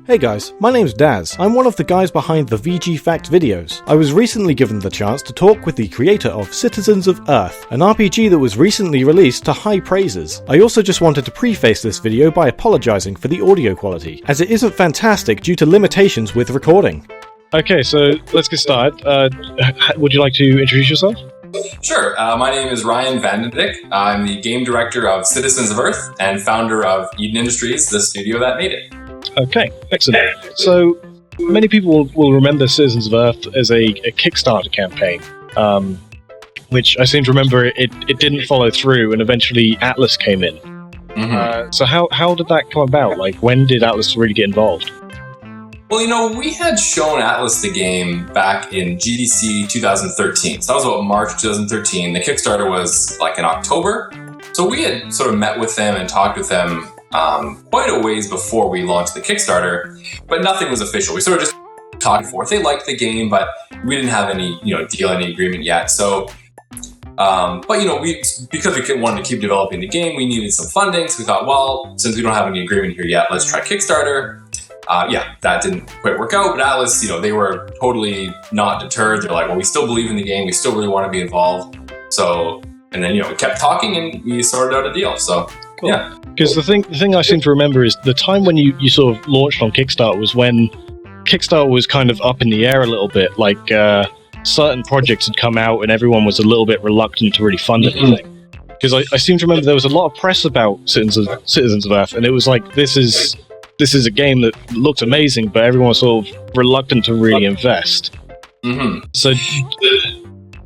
Hey guys, my name's Dazz. I'm one of the guys behind the VG Fact videos. I was recently given the chance to talk with the creator of Citizens of Earth, an RPG that was recently released to high praises. I also just wanted to preface this video by apologising for the audio quality, as it isn't fantastic due to limitations with recording. Okay, so let's get started. Would you like to introduce yourself? Sure. My name is Ryan Vandendyck. I'm the game director of Citizens of Earth and founder of Eden Industries, the studio that made it. Okay, excellent. So, many people will remember Citizens of Earth as a Kickstarter campaign, which I seem to remember it didn't follow through, and eventually Atlas came in. Mm-hmm. So how did that come about? Like, when did Atlas really get involved? Well, we had shown Atlas the game back in GDC 2013. So that was about March 2013. The Kickstarter was like in October. So we had sort of met with them and talked with them quite a ways before we launched the Kickstarter, but nothing was official. We sort of just talked forth. They liked the game, but we didn't have any, deal, any agreement yet. So, but because we wanted to keep developing the game, we needed some funding. So we thought, well, since we don't have any agreement here yet, let's try Kickstarter. That didn't quite work out, but Atlas, they were totally not deterred. They're like, well, we still believe in the game. We still really want to be involved. So, and then, we kept talking and we sorted out a deal. So, cool. Yeah. Because the thing I seem to remember is the time when you sort of launched on Kickstarter was when Kickstarter was kind of up in the air a little bit. Like, certain projects had come out and everyone was a little bit reluctant to really fund anything. Because I seem to remember there was a lot of press about Citizens of Earth, and it was like, this is a game that looked amazing, but everyone was sort of reluctant to really invest. Mm-hmm. So,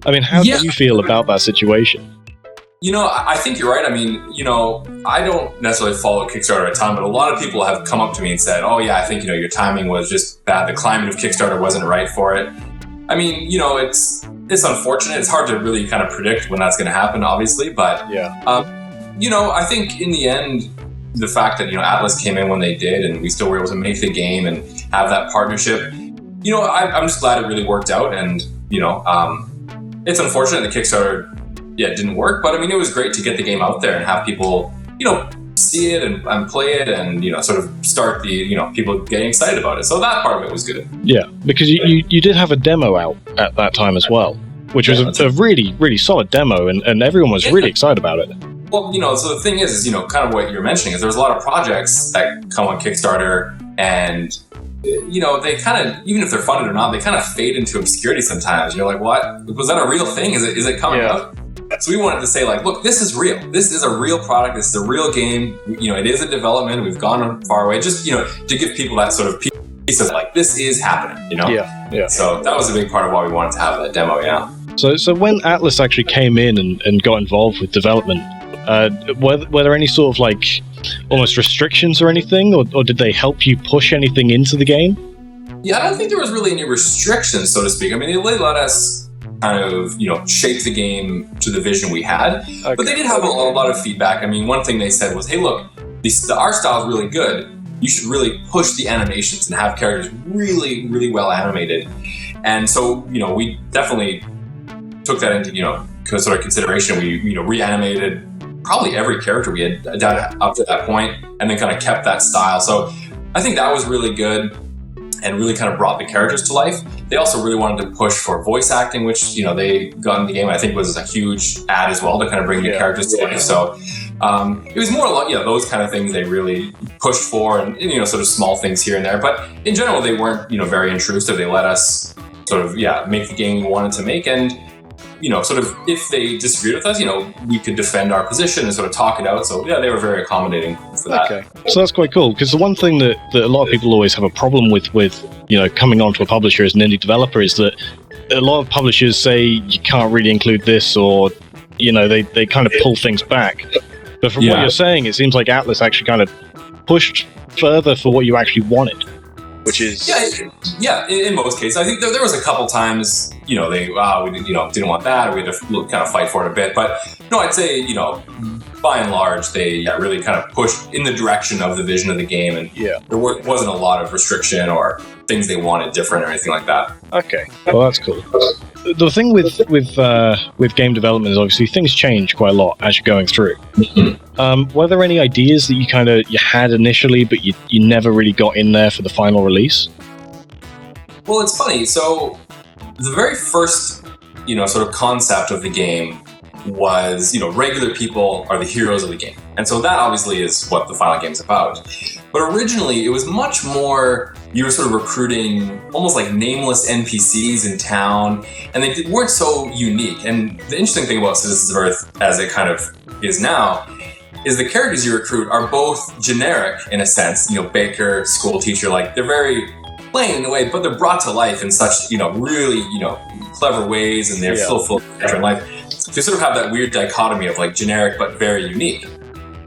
I mean, how do you feel about that situation? I think you're right. I mean, I don't necessarily follow Kickstarter a ton, but a lot of people have come up to me and said, oh yeah, I think, your timing was just bad. The climate of Kickstarter wasn't right for it. I mean, it's unfortunate. It's hard to really kind of predict when that's going to happen, obviously. But, I think in the end, the fact that, Atlas came in when they did and we still were able to make the game and have that partnership, I'm just glad it really worked out. And, it's unfortunate the Kickstarter, it didn't work. But I mean, it was great to get the game out there and have people, see it and play it and, sort of start the, people getting excited about it. So that part of it was good. Yeah, because you did have a demo out at that time as well, which was a really, really solid demo and everyone was really excited about it. Well, so the thing is, kind of what you're mentioning is there's a lot of projects that come on Kickstarter and, they kind of, even if they're funded or not, they kind of fade into obscurity sometimes. You're like, what? Was that a real thing? Is it coming out? So we wanted to say, like, look, this is real. This is a real product. This is a real game. It is a development. We've gone far away. Just, to give people that sort of piece of, like, this is happening, Yeah. So that was a big part of why we wanted to have that demo, yeah. So when Atlas actually came in and got involved with development, were there any sort of, like, almost restrictions or anything? Or did they help you push anything into the game? Yeah, I don't think there was really any restrictions, so to speak. I mean, they let us kind of, shape the game to the vision we had. Okay. But they did have a lot of feedback. I mean, one thing they said was, hey, look, the art style is really good. You should really push the animations and have characters really, really well animated. And so, we definitely took that into, sort of consideration. We, reanimated probably every character we had done up to that point and then kind of kept that style. So I think that was really good and really kind of brought the characters to life. They also really wanted to push for voice acting, which, they got in the game, I think was a huge add as well to kind of bring the characters to life. So it was more like, those kind of things they really pushed for and, sort of small things here and there. But in general, they weren't, very intrusive. They let us sort of, make the game we wanted to make. And, sort of if they disagreed with us, we could defend our position and sort of talk it out. So, they were very accommodating for that. Okay. So that's quite cool, because the one thing that a lot of people always have a problem with coming onto a publisher as an indie developer is that a lot of publishers say you can't really include this or, they kind of pull things back. But from what you're saying, it seems like Atlas actually kind of pushed further for what you actually wanted. Which is in most cases. I think there was a couple times, we didn't want that, or we had to kind of fight for it a bit. But no, I'd say, by and large, they really kind of pushed in the direction of the vision of the game, and there wasn't a lot of restriction or things they wanted different or anything like that. Okay, well that's cool. the thing with game development is obviously things change quite a lot as you're going through. Were there any ideas that you had initially, but you never really got in there for the final release? Well, it's funny. So the very first, sort of concept of the game was, regular people are the heroes of the game. And so that obviously is what the final game's about. But originally, it was much more, you were sort of recruiting almost like nameless NPCs in town, and they weren't so unique. And the interesting thing about Citizens of Earth, as it kind of is now, is the characters you recruit are both generic in a sense, baker, school teacher, like they're very plain in a way, but they're brought to life in such, really, clever ways, and they're still full of character and life. So you sort of have that weird dichotomy of like generic but very unique.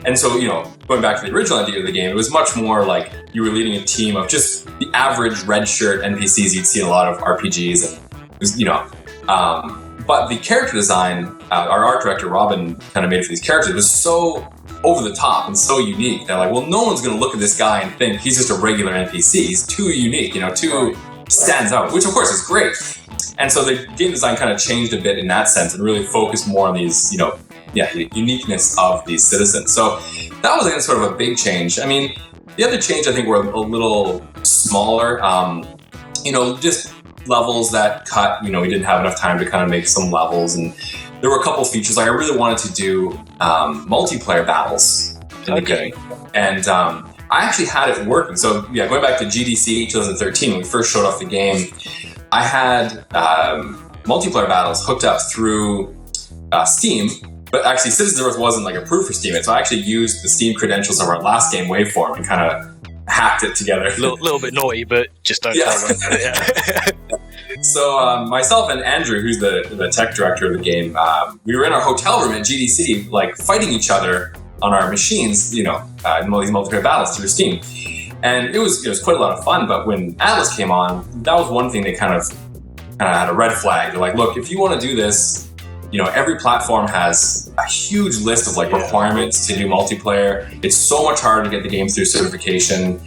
And so, going back to the original idea of the game, it was much more like you were leading a team of just the average red shirt NPCs you'd see in a lot of RPGs, and it was, but the character design, our art director Robin kind of made for these characters, was so over the top and so unique. They're like, well, no one's going to look at this guy and think he's just a regular NPC. He's too unique, too stands out, which of course is great. And so the game design kind of changed a bit in that sense and really focused more on these, the uniqueness of these citizens. So that was, again, sort of a big change. I mean, the other change I think were a little smaller, just levels that cut, we didn't have enough time to kind of make some levels, and there were a couple features. Like I really wanted to do multiplayer battles in the game. And I actually had it working. So going back to GDC 2013, when we first showed off the game, I had multiplayer battles hooked up through Steam, but actually Citizens of Earth wasn't like approved for Steam. So I actually used the Steam credentials of our last game, Waveform, and kind of hacked it together. A little bit naughty, but just don't tell them. So myself and Andrew, who's the tech director of the game, we were in our hotel room at GDC, like fighting each other on our machines, in all these multiplayer battles through Steam. And it was quite a lot of fun, but when Atlas came on, that was one thing they kind of had a red flag. They're like, look, if you want to do this, every platform has a huge list of like requirements to do multiplayer. It's so much harder to get the game through certification.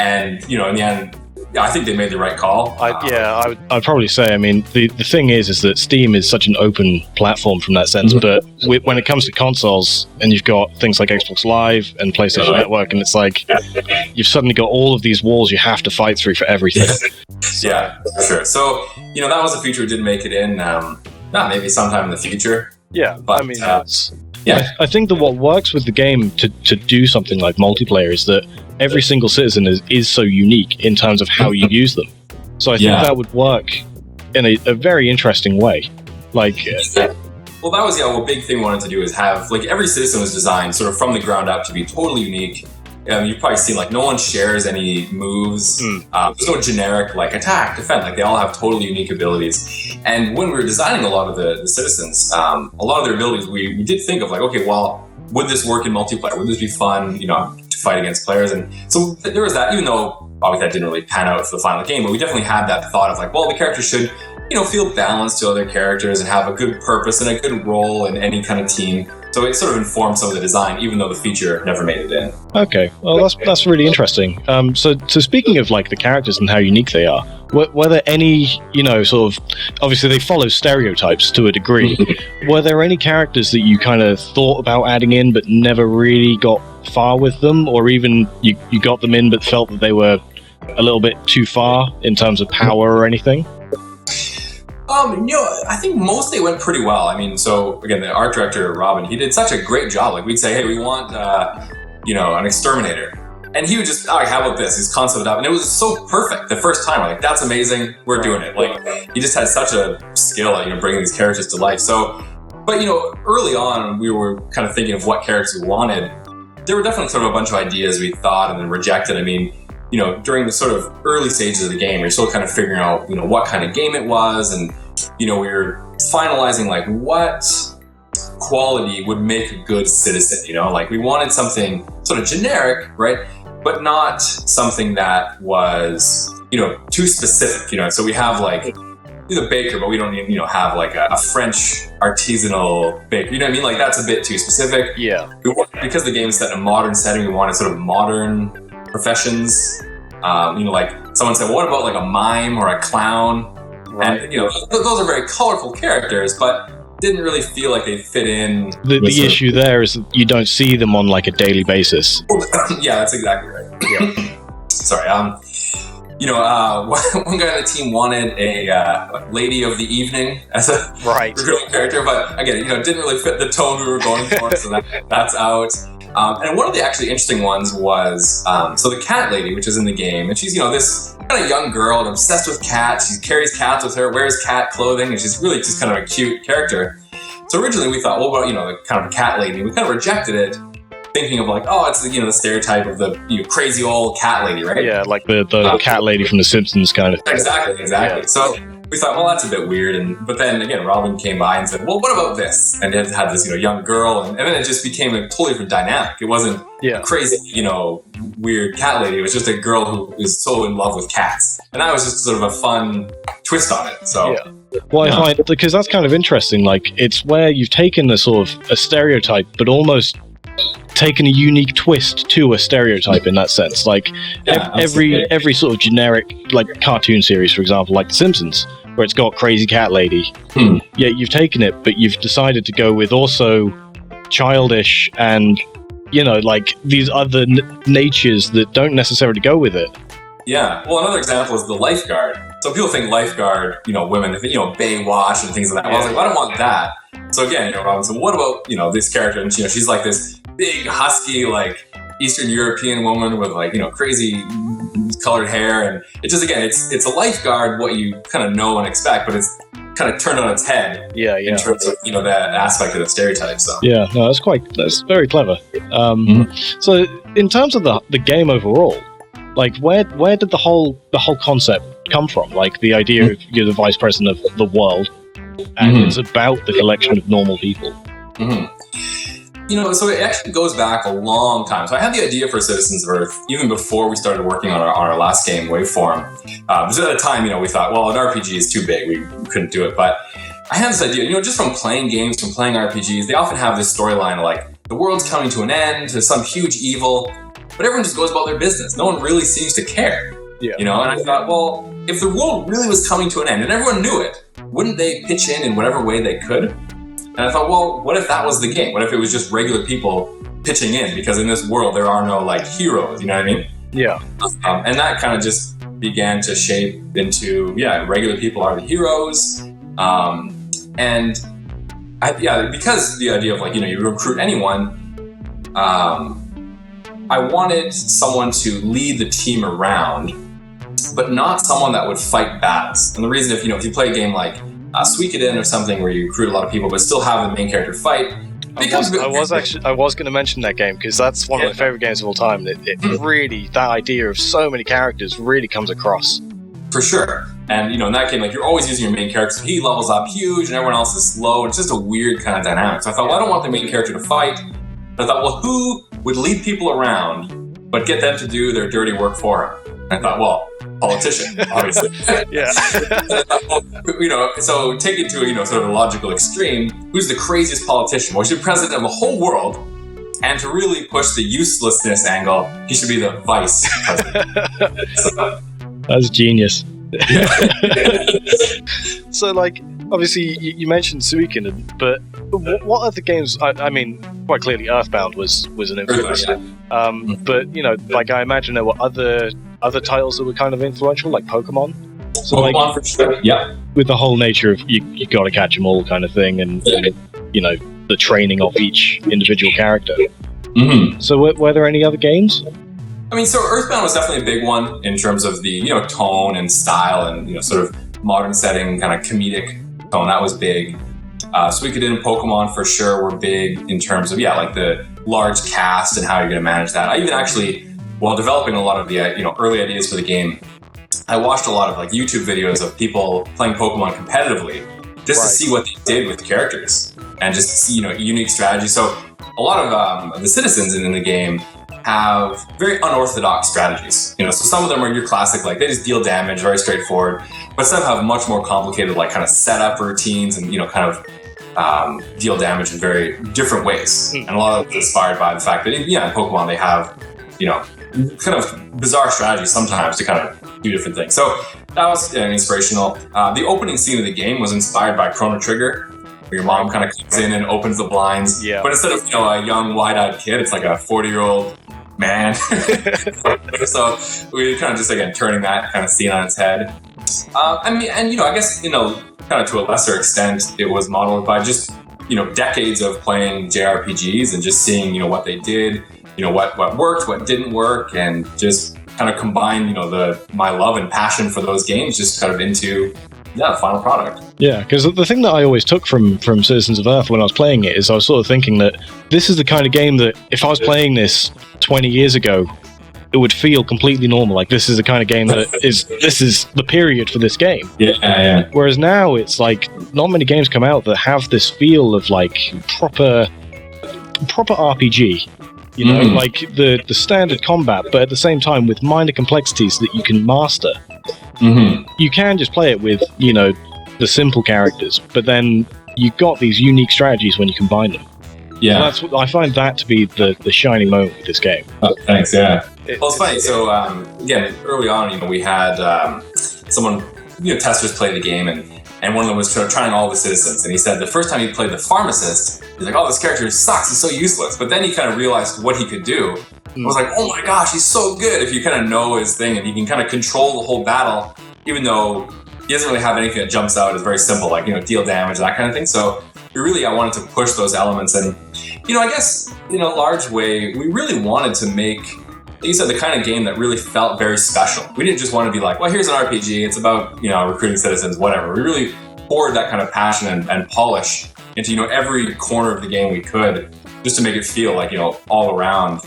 And, in the end, I think they made the right call. I'd probably say, I mean, the thing is that Steam is such an open platform from that sense, but when it comes to consoles, and you've got things like Xbox Live and PlayStation Network, and it's like, you've suddenly got all of these walls you have to fight through for everything. Yeah, for sure. So, that was a feature we didn't make it in, maybe sometime in the future. Yeah, but, I mean, I think that what works with the game to do something like multiplayer is that every single citizen is so unique in terms of how you use them. So I think that would work in a very interesting way. Like, well, that was a big thing we wanted to do is have like every citizen was designed sort of from the ground up to be totally unique. You've probably seen like no one shares any moves. There's no generic like attack, defend. Like they all have totally unique abilities. And when we were designing a lot of the citizens, a lot of their abilities, we did think of like, okay, well, would this work in multiplayer? Would this be fun, to fight against players? And so there was that, even though obviously that didn't really pan out for the final game, but we definitely had that thought of like, well, the characters should, feel balanced to other characters and have a good purpose and a good role in any kind of team. So it sort of informed some of the design, even though the feature never made it in. Okay, well, that's really interesting. So speaking of like the characters and how unique they are, were there any, sort of, obviously they follow stereotypes to a degree. Were there any characters that you kind of thought about adding in but never really got far with them, or even you got them in but felt that they were a little bit too far in terms of power or anything? I think mostly it went pretty well. I mean, so again, the art director, Robin, he did such a great job. Like we'd say, hey, we want, an exterminator. And he would just, how about this? He's concept up. And it was so perfect the first time. Like, that's amazing. We're doing it. Like, he just had such a skill at, bringing these characters to life. So, but, early on, we were kind of thinking of what characters we wanted. There were definitely sort of a bunch of ideas we thought and then rejected. I mean, during the sort of early stages of the game, you're still kind of figuring out, what kind of game it was. And, we were finalizing like what quality would make a good citizen, like we wanted something sort of generic, right? But not something that was, too specific, so we have like the baker, but we don't even, have like a French artisanal baker, you know what I mean? Like that's a bit too specific. Yeah. Because the game's set in a modern setting, we wanted sort of modern professions. Like someone said, well, what about like a mime or a clown? And those are very colorful characters, but didn't really feel like they fit in. The issue there is that you don't see them on like a daily basis. Yeah, that's exactly right. Yeah. Sorry. One guy on the team wanted a lady of the evening as a recruiting character, but again, didn't really fit the tone we were going for, so that's out. And one of the actually interesting ones was so the cat lady, which is in the game, and she's this kind of young girl and obsessed with cats. She carries cats with her, wears cat clothing, and she's really just kind of a cute character. So originally we thought, well, the kind of a cat lady. We kind of rejected it, thinking of like, oh, it's the stereotype of the crazy old cat lady, right? Yeah, like the cat lady from The Simpsons kind of thing. Exactly. Yeah. So we thought, well, that's a bit weird. But then again, Robin came by and said, well, what about this? And it had this young girl, and then it just became a totally different dynamic. It wasn't crazy, weird cat lady. It was just a girl who is so in love with cats, and that was just sort of a fun twist on it. So. Yeah. Well, I find, because that's kind of interesting. Like, it's where you've taken a sort of a stereotype, but almost taken a unique twist to a stereotype in that sense. Like every sort of generic like cartoon series, for example, like The Simpsons, where it's got crazy cat lady. Yeah, you've taken it, but you've decided to go with also childish and like these other natures that don't necessarily go with it. Yeah. Well, another example is the lifeguard. So people think lifeguard, women, Baywatch and things like that. Well, I was like, well, I don't want that. So again, Robinson, what about, this character? And, she's like this big, husky, like Eastern European woman with like, crazy colored hair. And it just, again, it's a lifeguard, what you kind of know and expect, but it's kind of turned on its head. Yeah. In terms of, that aspect of the stereotype. So. Yeah, no, that's very clever. So in terms of the game overall, like where did the whole concept come from? Like the idea of you're the vice president of the world, and it's about the collection of normal people. So it actually goes back a long time. So I had the idea for Citizens of Earth even before we started working on our last game, Waveform. Because at the time, we thought, well, an RPG is too big. We couldn't do it. But I had this idea, just from playing games, from playing RPGs, they often have this storyline like the world's coming to an end, there's some huge evil, but everyone just goes about their business. No one really seems to care. Yeah. And I thought, well, if the world really was coming to an end and everyone knew it, wouldn't they pitch in whatever way they could? And I thought, well, what if that was the game? What if it was just regular people pitching in? Because in this world, there are no like heroes, you know what I mean? Yeah. And that kind of just began to shape into, regular people are the heroes. Because the idea of like, you recruit anyone, I wanted someone to lead the team around, but not someone that would fight battles. And the reason, if you play a game like Suikoden or something where you recruit a lot of people, but still have the main character fight, I was going to mention that game because that's one of my favorite games of all time. It really, that idea of so many characters really comes across. For sure. And in that game, like you're always using your main character. So he levels up huge, and everyone else is slow. It's just a weird kind of dynamic. So I thought, well, I don't want the main character to fight. But I thought, well, who would lead people around, but get them to do their dirty work for him? And I thought, well, politician, obviously. Yeah. So take it to sort of a logical extreme. Who's the craziest politician? Well, he should be president of the whole world. And to really push the uselessness angle, he should be the vice president. That's genius. So, like, obviously, you mentioned Suikoden, but what other games? I mean, quite clearly, Earthbound was an influence. But like, I imagine there were other titles that were kind of influential, like Pokemon. So, Pokemon, for sure. Yeah. With the whole nature of you got to catch them all kind of thing, and the training of each individual character. So, were there any other games? I mean, so Earthbound was definitely a big one in terms of the tone and style and sort of modern setting, kind of comedic tone. That was big. Suikoden and Pokemon for sure were big in terms of like the large cast and how you're going to manage that. I even actually, while developing a lot of the early ideas for the game, I watched a lot of like YouTube videos of people playing Pokemon competitively just to see what they did with the characters and just to see unique strategy. So a lot of the citizens in the game have very unorthodox strategies. So some of them are your classic, like they just deal damage, very straightforward, but some have much more complicated, like kind of setup routines and kind of deal damage in very different ways. And a lot of it's inspired by the fact that in Pokemon they have kind of bizarre strategies sometimes to kind of do different things. So that was inspirational. The opening scene of the game was inspired by Chrono Trigger, where your mom kind of comes in and opens the blinds. Yeah. But instead of a young, wide-eyed kid, it's like a 40-year-old man. So we kind of just, again, turning that kind of scene on its head. I guess, kind of to a lesser extent, it was modeled by just, decades of playing JRPGs and just seeing, what they did, what worked, what didn't work, and just kind of combine, my love and passion for those games just kind of into the final product. Yeah, because the thing that I always took from Citizens of Earth when I was playing it is I was sort of thinking that this is the kind of game that if I was playing this 20 years ago, it would feel completely normal. Like, this is the kind of game that this is the period for this game. Yeah. Whereas now it's like not many games come out that have this feel of like proper RPG. Like the standard combat, but at the same time with minor complexities that you can master. You can just play it with, the simple characters, but then you've got these unique strategies when you combine them. Yeah. And that's what I find that to be the shining moment with this game. Oh, thanks, yeah. Well, it's funny. So, again, early on, we had someone, testers play the game, and one of them was trying all the citizens, and he said the first time he played the pharmacist, he's like, oh, this character sucks, he's so useless. But then he kind of realized what he could do. I was like, oh my gosh, he's so good if you kind of know his thing, and he can kind of control the whole battle, even though he doesn't really have anything that jumps out as very simple, like, deal damage, that kind of thing. So I wanted to push those elements, and, I guess, in a large way, we really wanted to make, like you said, the kind of game that really felt very special. We didn't just want to be like, well, here's an RPG, it's about, recruiting citizens, whatever. We really poured that kind of passion and polish into, every corner of the game we could, just to make it feel like, all around,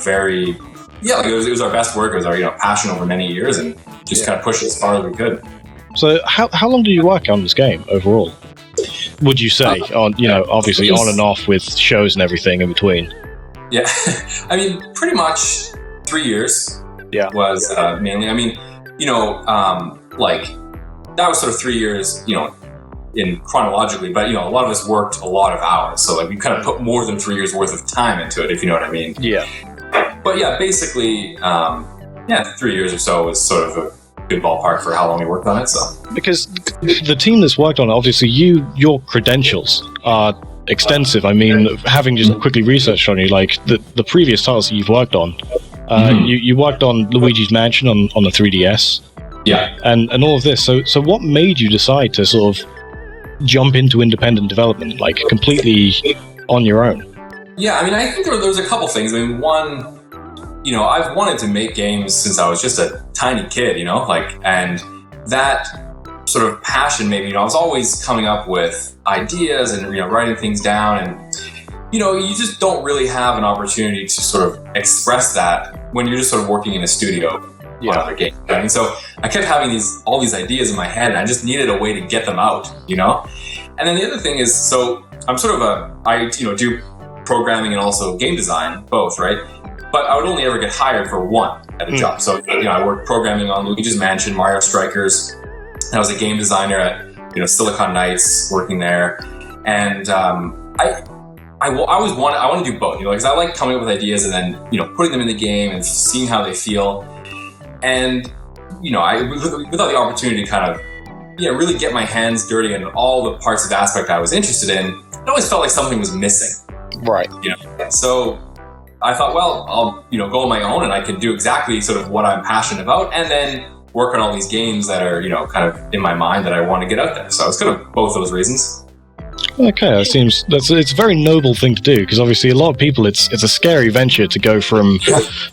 very, like it was our best work, it was our, passion over many years, and just kind of push it as far as we could. So how long did you work on this game overall? Would you say obviously on and off with shows and everything in between? Yeah, I mean, pretty much 3 years. Yeah, was mainly. I mean, like that was sort of 3 years, in chronologically, but a lot of us worked a lot of hours, so like we kind of put more than 3 years worth of time into it, if you know what I mean. Yeah. But yeah, basically, 3 years or so was sort of a good ballpark for how long we worked on it. So because the team that's worked on it, obviously your credentials are extensive. I mean, having just quickly researched on you, like the previous titles that you've worked on, you worked on Luigi's Mansion on the 3DS, and all of this. So what made you decide to sort of jump into independent development, like completely on your own? Yeah, I mean, I think there was a couple things. I mean, one, I've wanted to make games since I was just a tiny kid, and that sort of passion maybe, I was always coming up with ideas and, writing things down, and, you just don't really have an opportunity to sort of express that when you're just sort of working in a studio on other games. I mean, so I kept having all these ideas in my head, and I just needed a way to get them out, And then the other thing is, so I'm sort of I do programming and also game design, both, right? But I would only ever get hired for one at a job. So, I worked programming on Luigi's Mansion, Mario Strikers. And I was a game designer at, Silicon Knights, working there. And I always I want to do both, because I like coming up with ideas and then, putting them in the game and seeing how they feel. And, without the opportunity to kind of, really get my hands dirty in all the parts of the aspect I was interested in, it always felt like something was missing. Right. So I thought, well, I'll, go on my own, and I can do exactly sort of what I'm passionate about, and then work on all these games that are, kind of in my mind that I want to get out there. So it's kind of both those reasons. Okay, it's a very noble thing to do, because obviously a lot of people, it's a scary venture to go from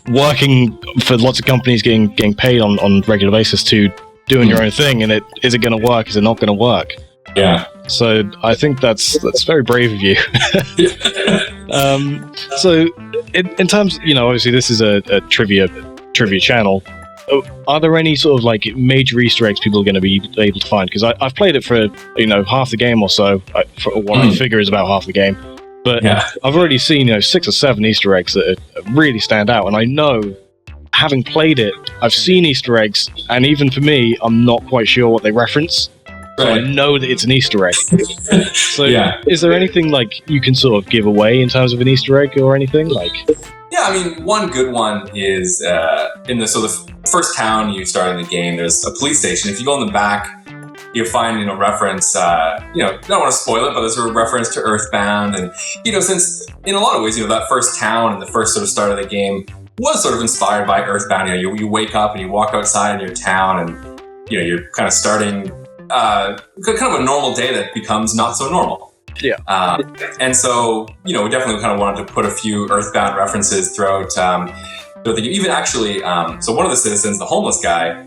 working for lots of companies getting paid on a regular basis to doing your own thing, and is it going to work? Is it not going to work? Yeah. So I think that's very brave of you. So in terms, obviously this is a trivia channel. Are there any sort of like major Easter eggs people are going to be able to find? Because I've played it for half the game or so, for what I figure is about half the game. But I've already seen 6 or 7 Easter eggs that really stand out, and I know, having played it, I've seen Easter eggs, and even for me, I'm not quite sure what they reference. So I know that it's an Easter egg. So is there anything like you can sort of give away in terms of an Easter egg or anything like? Yeah, I mean, one good one is the first town you start in the game, there's a police station. If you go in the back, you find, reference, don't want to spoil it, but there's a reference to Earthbound. And, since in a lot of ways, that first town and the first sort of start of the game was sort of inspired by Earthbound. You wake up and you walk outside in your town and, you're kind of starting kind of a normal day that becomes not so normal. Yeah. And so, we definitely kind of wanted to put a few Earthbound references throughout the game. Even actually, so one of the citizens, the homeless guy,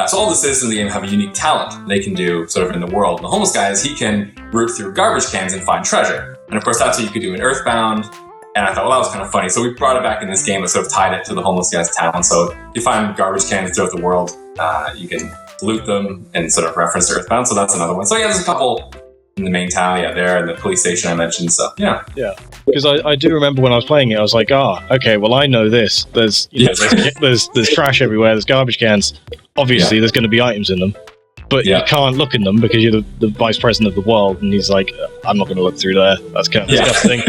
so all the citizens in the game have a unique talent they can do sort of in the world. And the homeless guy he can root through garbage cans and find treasure. And of course, that's what you could do in Earthbound. And I thought, well, that was kind of funny. So we brought it back in this game and sort of tied it to the homeless guy's talent. So you find garbage cans throughout the world. You can loot them and sort of reference to Earthbound. So that's another one. So yeah, there's a couple in the main town, there, and the police station I mentioned. So yeah. Because I do remember when I was playing it, I was like, okay, well I know this. There's there's trash everywhere. There's garbage cans. Obviously, there's going to be items in them, but you can't look in them because you're the vice president of the world. And he's like, I'm not going to look through there. That's kind of disgusting.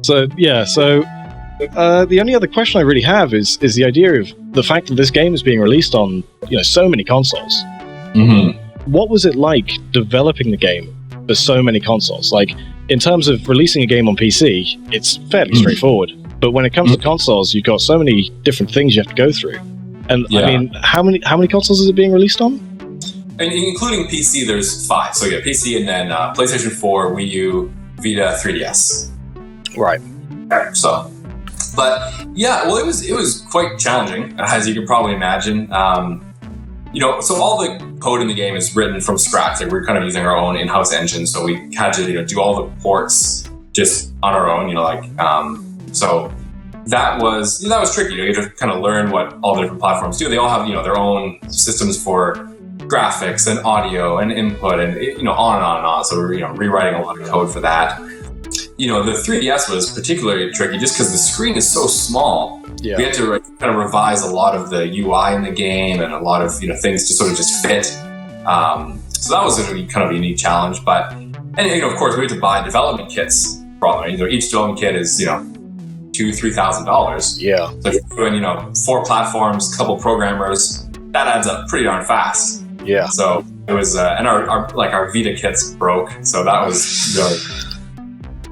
So the only other question I really have is the idea of the fact that this game is being released on so many consoles. Mm-hmm. What was it like developing the game for so many consoles? Like, in terms of releasing a game on PC, it's fairly straightforward. But when it comes to consoles, you've got so many different things you have to go through. And I mean, how many consoles is it being released on? And including PC, there's 5. So PC and then PlayStation 4, Wii U, Vita, 3DS. Right. So, but well, it was quite challenging, as you can probably imagine. So all the code in the game is written from scratch. Like, we're kind of using our own in-house engine, so we had to do all the ports just on our own. So that was tricky. You have to kind of learn what all the different platforms do. They all have their own systems for graphics and audio and input and on and on and on. So we're rewriting a lot of code for that. The 3DS was particularly tricky just because the screen is so small. We had to kind of revise a lot of the UI in the game and a lot of things to sort of just fit. So that was a kind of a unique challenge. But of course we had to buy development kits for them. Each development kit is $2,000-$3,000. Yeah. So if you're doing 4 platforms, couple programmers, that adds up pretty darn fast. Yeah. So it was and our Vita kits broke, so that was really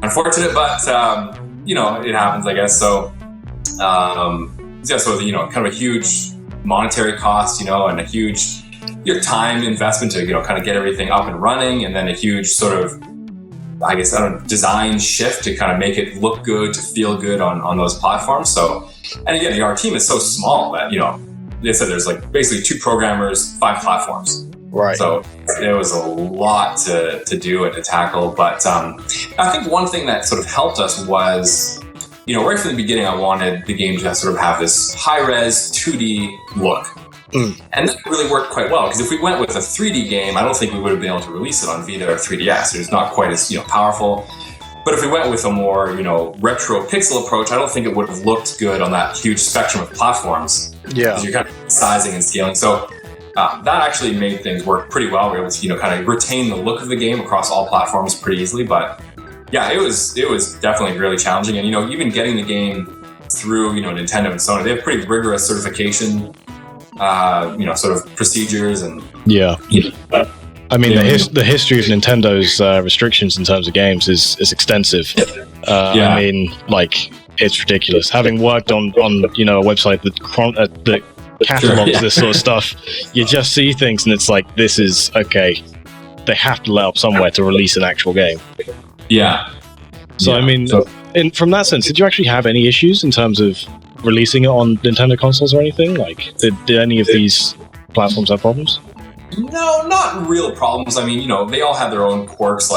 unfortunate, but it happens, I guess. So so kind of a huge monetary cost, and a huge time investment to kind of get everything up and running, and then a huge sort of design shift to kind of make it look good, to feel good on those platforms. So, and again, our team is so small that they said there's basically 2 programmers, 5 platforms. Right. So it was a lot to do and to tackle. But I think one thing that sort of helped us was, right from the beginning, I wanted the game to sort of have this high-res 2D look. And that really worked quite well, because if we went with a 3D game, I don't think we would have been able to release it on Vita or 3DS. It's not quite as powerful. But if we went with a more retro pixel approach, I don't think it would have looked good on that huge spectrum of platforms. Yeah. Because you're kind of sizing and scaling. So that actually made things work pretty well. We were able to kind of retain the look of the game across all platforms pretty easily. But yeah, it was definitely really challenging. And even getting the game through Nintendo and Sony, they have pretty rigorous certification sort of procedures and I mean, the history of Nintendo's restrictions in terms of games is extensive. I mean, it's ridiculous. Having worked on a website that catalogs this sort of stuff, you just see things and it's like, this is okay. They have to let up somewhere to release an actual game. So I mean, from that sense, did you actually have any issues in terms of releasing it on Nintendo consoles or anything? Did any of these platforms have problems? No, not real problems. I mean, they all have their own quirks.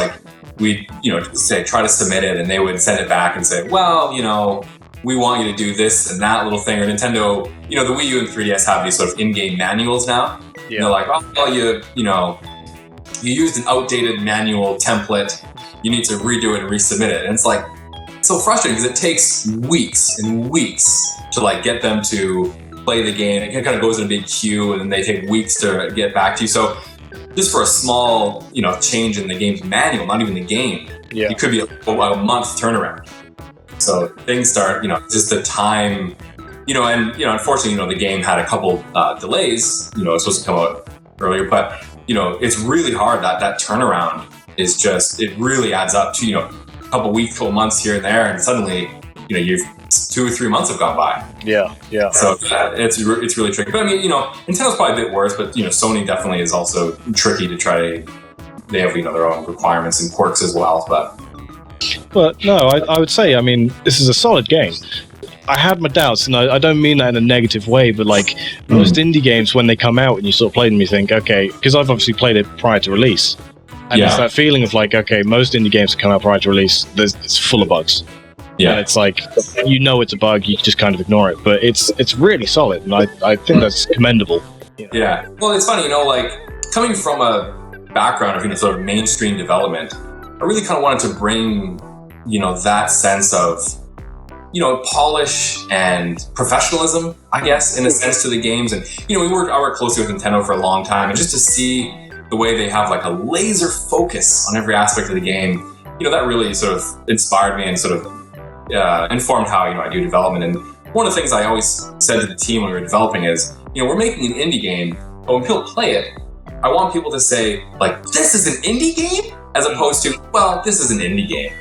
We'd, try to submit it and they would send it back and say, well, we want you to do this and that little thing. Or Nintendo, the Wii U and 3DS have these sort of in-game manuals now. Yeah. And they're like, oh, well, you used an outdated manual template. You need to redo it and resubmit it. And it's so frustrating because it takes weeks and weeks to get them to play the game. It kind of goes in a big queue and then they take weeks to get back to you. So just for a small, change in the game's manual, not even the game, it could be a month turnaround. So things start, just the time, and unfortunately, the game had a couple delays. It was supposed to come out earlier, but it's really hard. That turnaround is just, it really adds up to a couple weeks, couple months here and there, and suddenly you've 2 or 3 months have gone by. Yeah. So it's really tricky. But I mean, Nintendo's probably a bit worse, but Sony definitely is also tricky to try to. They have their own requirements and quirks as well. But no, I would say, I mean, this is a solid game. I had my doubts, and I don't mean that in a negative way, but like most indie games, when they come out and you sort of play them, you think, okay, because I've obviously played it prior to release, and it's that feeling of like, okay, most indie games that come out prior to release, it's full of bugs. Yeah, and it's like, it's a bug, you just kind of ignore it, but it's really solid, and I think that's commendable. Yeah, well, it's funny, like coming from a background of sort of mainstream development, I really kind of wanted to bring that sense of polish and professionalism, I guess, in a sense, to the games. And I worked closely with Nintendo for a long time, and just to see the way they have like a laser focus on every aspect of the game, that really sort of inspired me and sort of informed how I do development. And one of the things I always said to the team when we were developing is, we're making an indie game, but when people play it, I want people to say, like, this is an indie game, as opposed to, well, this is an indie game.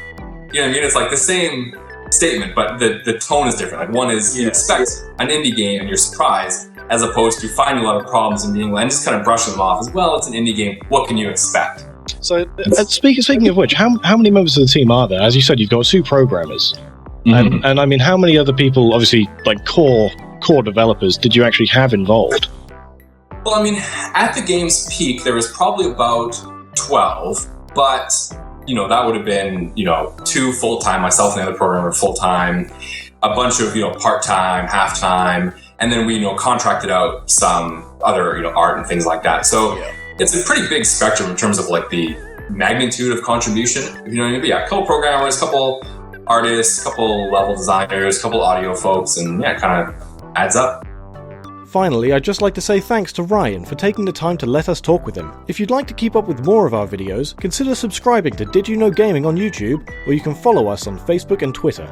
You know what I mean? It's like the same statement, but the tone is different. Like, one is you expect an indie game and you're surprised, as opposed to finding a lot of problems and being and just kind of brushing them off as, well, it's an indie game, what can you expect? So speaking of which, how many members of the team are there? As you said, you've got 2 programmers. Mm-hmm. And I mean, how many other people, obviously, like core developers, did you actually have involved? Well, I mean, at the game's peak, there was probably about 12, but that would have been 2 full-time, myself and the other programmer full-time, a bunch of part-time, half-time, and then we contracted out some other art and things like that. So it's a pretty big spectrum in terms of like the magnitude of contribution. But yeah, a couple programmers, a couple artists, a couple level designers, a couple audio folks, and it kind of adds up. Finally, I'd just like to say thanks to Ryan for taking the time to let us talk with him. If you'd like to keep up with more of our videos, consider subscribing to Did You Know Gaming on YouTube, or you can follow us on Facebook and Twitter.